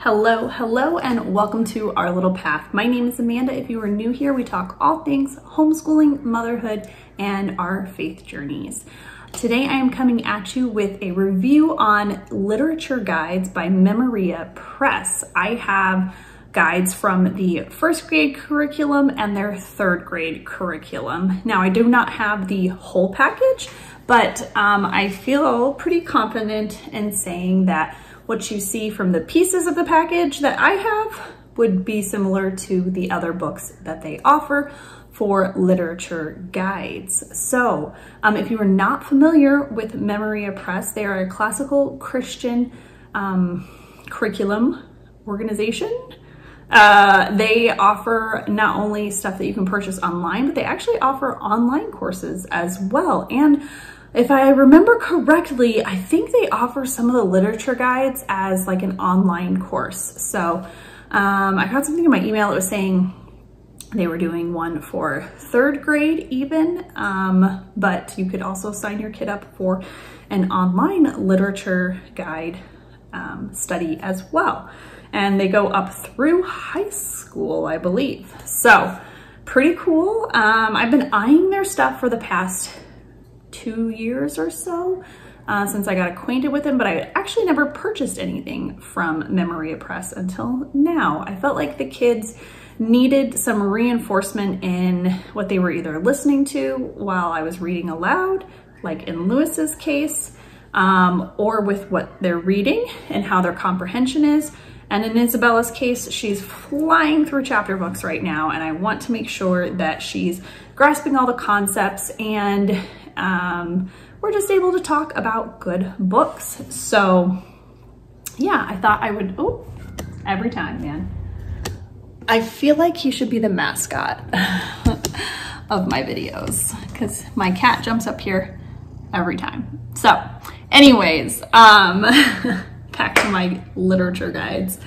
Hello, and welcome to Our Little Path. My name is Amanda. If you are new here, we talk all things homeschooling, motherhood, and our faith journeys. Today, I am coming at you with a review on literature guides by Memoria Press. I have guides from the first grade curriculum and their third grade curriculum. Now, I do not have the whole package, but I feel pretty confident in saying that what you see from the pieces of the package that I have would be similar to the other books that they offer for literature guides. So if you are not familiar with Memoria Press, they are a classical Christian curriculum organization. They offer not only stuff that you can purchase online, but they actually offer online courses as well. And if I remember correctly, I think they offer some of the literature guides as like an online course. So I got something in my email that was saying they were doing one for third grade even, but you could also sign your kid up for an online literature guide study as well. And they go up through high school, I believe. So pretty cool. I've been eyeing their stuff for the past 2 years or so since I got acquainted with them, but I actually never purchased anything from Memoria Press until now. I felt like the kids needed some reinforcement in what they were either listening to while I was reading aloud, like in Lewis's case, or with what they're reading and how their comprehension is. And in Isabella's case, she's flying through chapter books right now, and I want to make sure that she's grasping all the concepts and we're just able to talk about good books. So yeah, I thought I would, every time, man. I feel like he should be the mascot of my videos because my cat jumps up here every time. So anyways, back to my literature guides.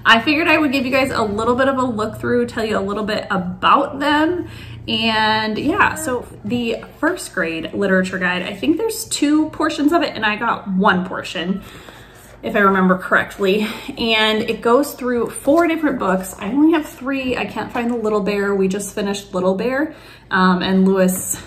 I figured I would give you guys a little bit of a look through, tell you a little bit about them. And yeah, so the first grade literature guide, I think there's 2 portions of it and I got 1 portion, if I remember correctly. And it goes through 4 different books. I only have 3. I can't find the Little Bear. We just finished Little Bear and Lewis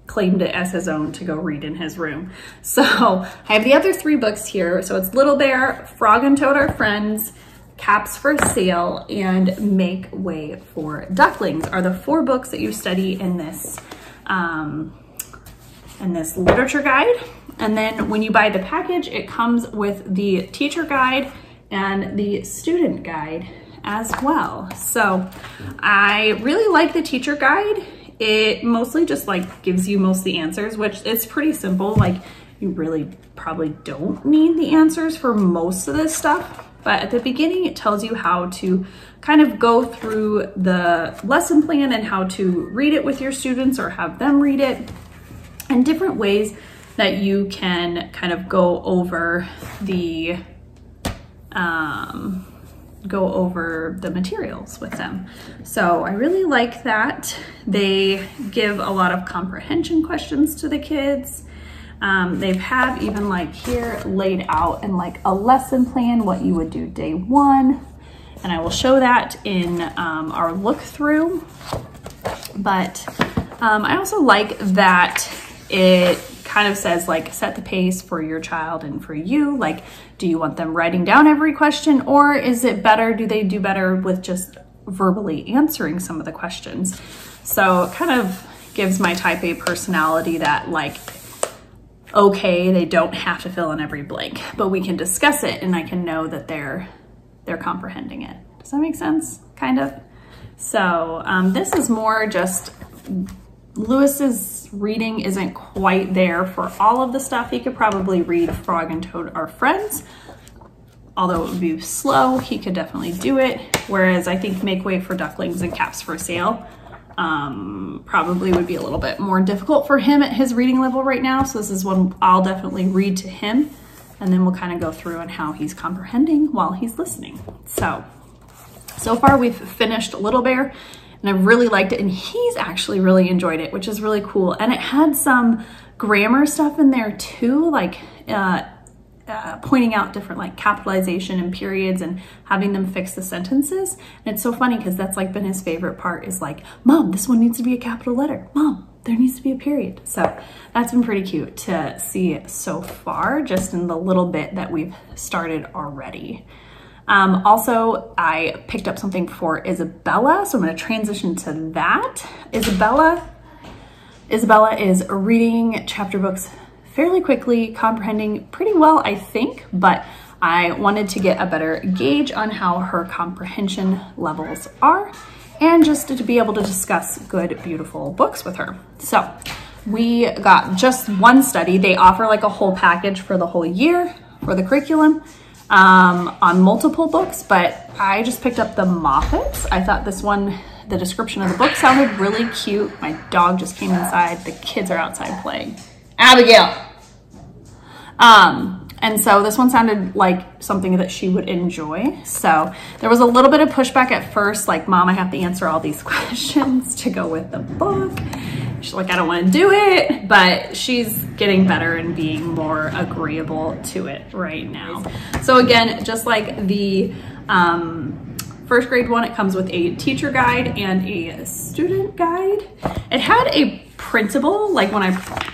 claimed it as his own to go read in his room. So I have the other 3 books here. So it's Little Bear, Frog and Toad Are Friends, Caps for Sale, and Make Way for Ducklings are the 4 books that you study in this literature guide. And then when you buy the package, it comes with the teacher guide and the student guide as well. So I really like the teacher guide. It mostly just like gives you most of the answers, which it's pretty simple. Like you really probably don't need the answers for most of this stuff. But at the beginning, it tells you how to kind of go through the lesson plan and how to read it with your students or have them read it, and different ways that you can kind of go over the materials with them. So I really like that. They give a lot of comprehension questions to the kids. They have even like here laid out in like a lesson plan what you would do day 1. And I will show that in our look through. But I also like that it kind of says like set the pace for your child and for you. Like, do you want them writing down every question, or is it better, do they do better with just verbally answering some of the questions? So it kind of gives my type A personality that like, okay, they don't have to fill in every blank, but we can discuss it and I can know that they're comprehending it. Does that make sense? Kind of. So this is more just Lewis's reading isn't quite there for all of the stuff. He could probably read Frog and Toad Are Friends, although it would be slow. He could definitely do it. Whereas I think Make Way for Ducklings and Caps for Sale probably would be a little bit more difficult for him at his reading level right now. So this is one I'll definitely read to him, and then we'll kind of go through on how he's comprehending while he's listening. So far we've finished Little Bear, and I've really liked it, and he's actually really enjoyed it, which is really cool. And it had some grammar stuff in there too, like pointing out different like capitalization and periods and having them fix the sentences. And it's so funny because that's like been his favorite part, is like, Mom, this one needs to be a capital letter. Mom, there needs to be a period. So that's been pretty cute to see so far, just in the little bit that we've started already. Also, I picked up something for Isabella, so I'm going to transition to that. Isabella is reading chapter books fairly quickly, comprehending pretty well, I think, but I wanted to get a better gauge on how her comprehension levels are, and just to be able to discuss good, beautiful books with her. So we got just one study. They offer like a whole package for the whole year for the curriculum on multiple books, but I just picked up the Moffats. I thought this one, the description of the book sounded really cute. My dog just came inside. The kids are outside playing. Abigail! And so this one sounded like something that she would enjoy. So there was a little bit of pushback at first, like, Mom, I have to answer all these questions to go with the book. She's like, I don't want to do it, but she's getting better and being more agreeable to it right now. So again, just like the first grade one, it comes with a teacher guide and a student guide. It had a printable, like when I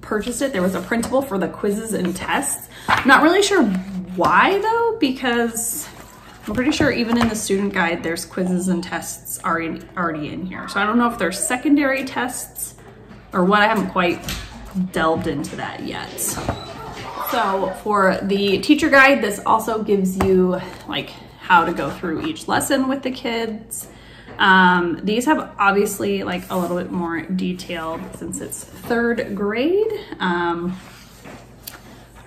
purchased it, there was a printable for the quizzes and tests. I'm not really sure why though, because I'm pretty sure even in the student guide, there's quizzes and tests already in here. So I don't know if they're secondary tests or what. I haven't quite delved into that yet. So for the teacher guide, this also gives you like how to go through each lesson with the kids. These have obviously like a little bit more detailed since it's third grade,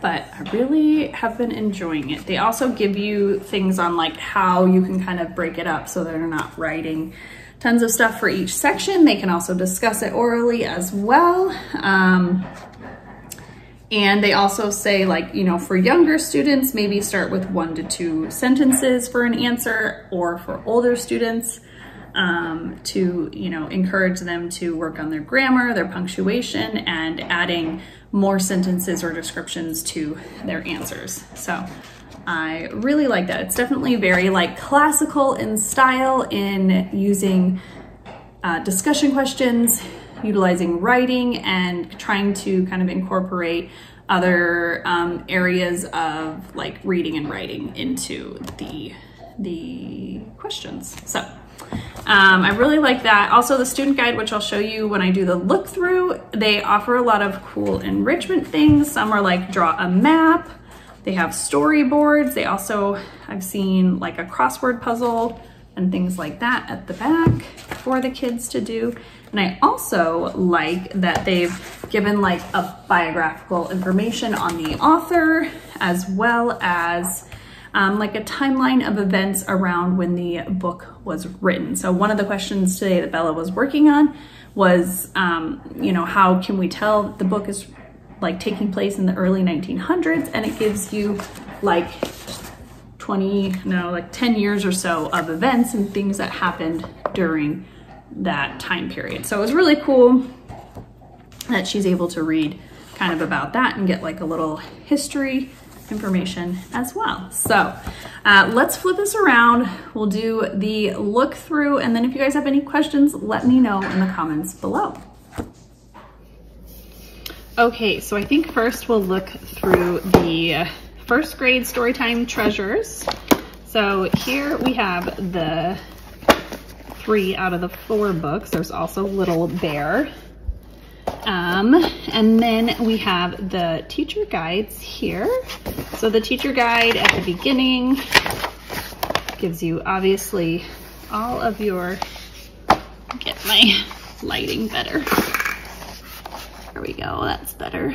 but I really have been enjoying it. They also give you things on like how you can kind of break it up so they're not writing tons of stuff for each section. They can also discuss it orally as well. And they also say, like, you know, for younger students, maybe start with 1 to 2 sentences for an answer, or for older students, to, you know, encourage them to work on their grammar, their punctuation, and adding more sentences or descriptions to their answers. So I really like that. It's definitely very like classical in style, in using discussion questions, utilizing writing, and trying to kind of incorporate other areas of like reading and writing into the questions. So I really like that. Also the student guide, which I'll show you when I do the look through, they offer a lot of cool enrichment things. Some are like draw a map. They have storyboards. They also, I've seen like a crossword puzzle and things like that at the back for the kids to do. And I also like that they've given like a biographical information on the author, as well as like a timeline of events around when the book was written. So one of the questions today that Bella was working on was, you know, how can we tell the book is like taking place in the early 1900s? And it gives you like 10 years or so of events and things that happened during that time period. So it was really cool that she's able to read kind of about that and get like a little history information as well. So let's flip this around. We'll do the look through, and then if you guys have any questions, let me know in the comments below. Okay, so I think first we'll look through the first grade Storytime Treasures. So here we have the 3 out of the 4 books. There's also Little Bear. And then we have the teacher guides here. So the teacher guide at the beginning gives you obviously all of your, get my lighting better. There we go, that's better.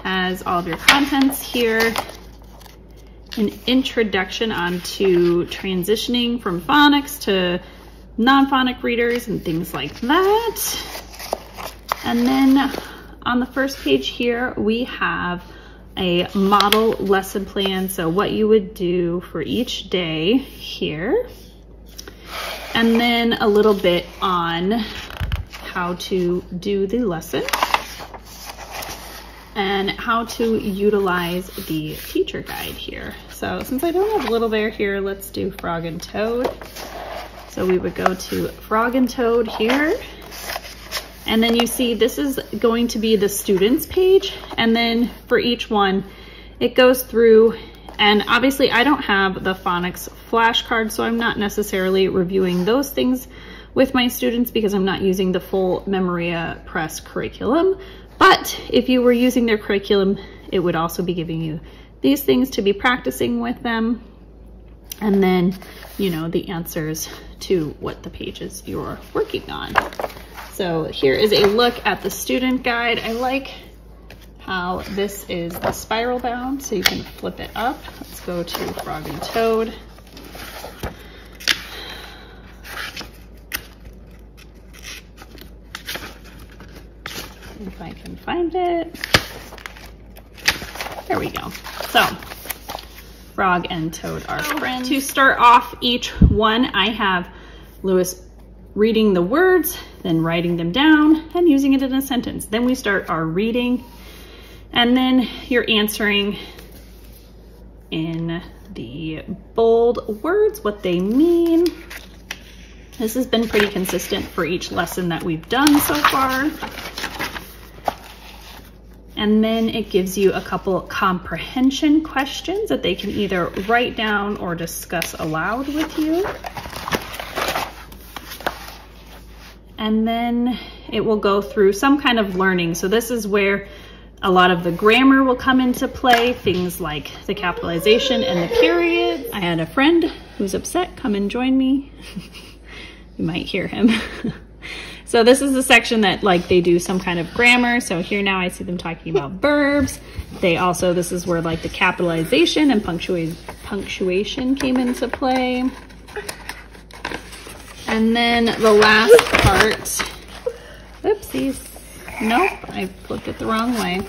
Has all of your contents here. An introduction onto transitioning from phonics to non-phonic readers and things like that. And then on the first page here, we have a model lesson plan. So what you would do for each day here. And then a little bit on how to do the lesson. and how to utilize the teacher guide here. So since I don't have Little Bear here, let's do Frog and Toad. So we would go to Frog and Toad here. And then you see this is going to be the students page. And then for each one, it goes through, and obviously I don't have the phonics flashcard, so I'm not necessarily reviewing those things with my students because I'm not using the full Memoria Press curriculum. But if you were using their curriculum, it would also be giving you these things to be practicing with them. And then, you know, the answers to what the pages you're working on. So here is a look at the student guide. I like how this is the spiral bound, so you can flip it up. Let's go to Frog and Toad. If I can find it. There we go. So, Frog and Toad are friends. To start off each one, I have Lewis reading the words, then writing them down, and using it in a sentence. Then we start our reading, and then you're answering in the bold words what they mean. This has been pretty consistent for each lesson that we've done so far. And then it gives you a couple comprehension questions that they can either write down or discuss aloud with you. And then it will go through some kind of learning. So this is where a lot of the grammar will come into play, things like the capitalization and the period. I had a friend who's upset come and join me. You might hear him. So this is the section that like they do some kind of grammar. So here now I see them talking about verbs. They also, this is where like the capitalization and punctuation came into play. And then the last part, oopsies. Nope, I flipped it the wrong way.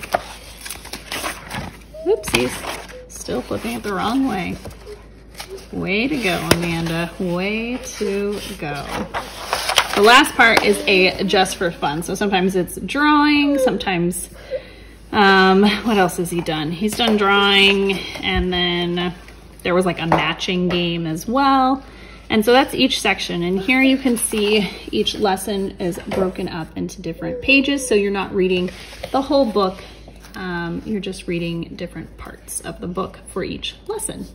Oopsies, still flipping it the wrong way. Way to go, Amanda, way to go. The last part is a just for fun. So sometimes it's drawing, sometimes, what else has he done? He's done drawing, and then there was like a matching game as well. And so that's each section. And here you can see each lesson is broken up into different pages. So you're not reading the whole book. You're just reading different parts of the book for each lesson.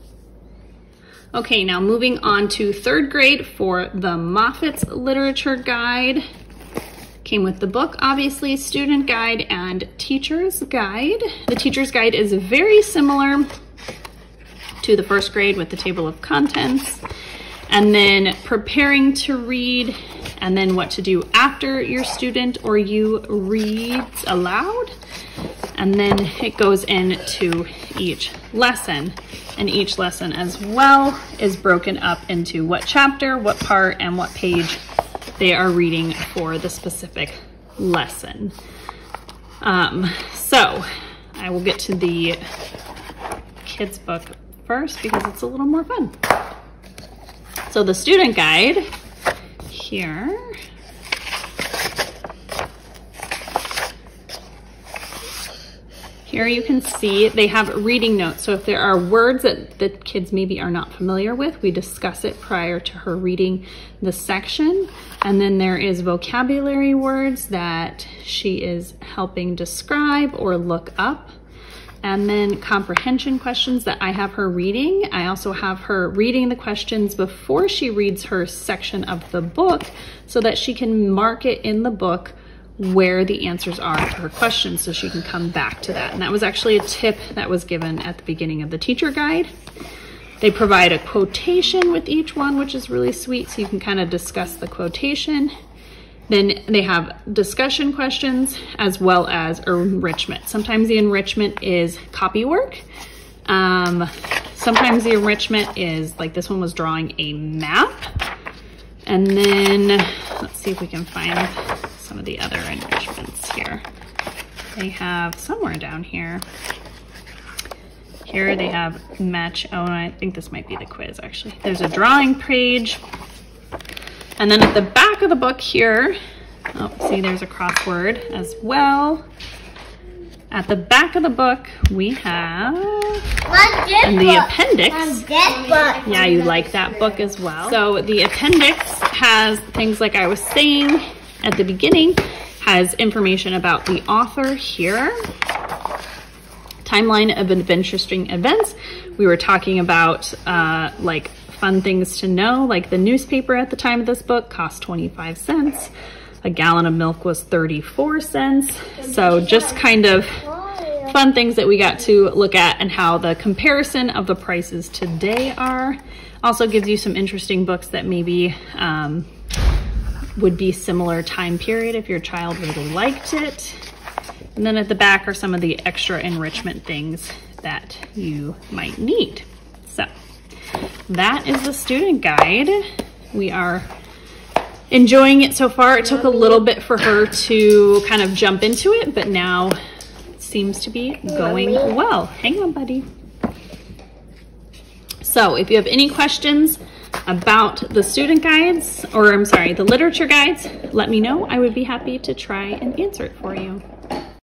Okay, now moving on to third grade for the Moffat's Literature Guide. Came with the book, obviously, student guide and teacher's guide. The teacher's guide is very similar to the first grade with the table of contents, and then preparing to read, and then what to do after your student or you reads aloud. And then it goes into each lesson. And each lesson as well is broken up into what chapter, what part, and what page they are reading for the specific lesson. So I will get to the kids book first because it's a little more fun. So the student guide here. Here you can see they have reading notes. So if there are words that the kids maybe are not familiar with, we discuss it prior to her reading the section. And then there is vocabulary words that she is helping describe or look up. And then comprehension questions that I have her reading. I also have her reading the questions before she reads her section of the book so that she can mark it in the book where the answers are to her questions so she can come back to that. And that was actually a tip that was given at the beginning of the teacher guide. They provide a quotation with each one, which is really sweet, so you can kind of discuss the quotation. Then they have discussion questions as well as enrichment. Sometimes the enrichment is copy work. Sometimes the enrichment is, like this one was drawing a map. And then let's see if we can find some of the other enrichments here. They have somewhere down here. Here they have match, oh, I think this might be the quiz actually. There's a drawing page. And then at the back of the book here, oh, see there's a crossword as well At the back of the book, we have and the appendix. Yeah, you like that book as well. So the appendix has things like I was saying at the beginning, has information about the author here. Timeline of interesting events. We were talking about like fun things to know, like the newspaper at the time of this book cost 25 cents. A gallon of milk was 34 cents. So just kind of fun things that we got to look at and how the comparison of the prices today are. Also gives you some interesting books that maybe would be similar time period if your child really liked it. And then at the back are some of the extra enrichment things that you might need. So that is the student guide. We are enjoying it so far. It took a little bit for her to kind of jump into it, but now it seems to be going well. Hang on, buddy. So if you have any questions about the student guides, or I'm sorry, the literature guides, let me know. I would be happy to try and answer it for you.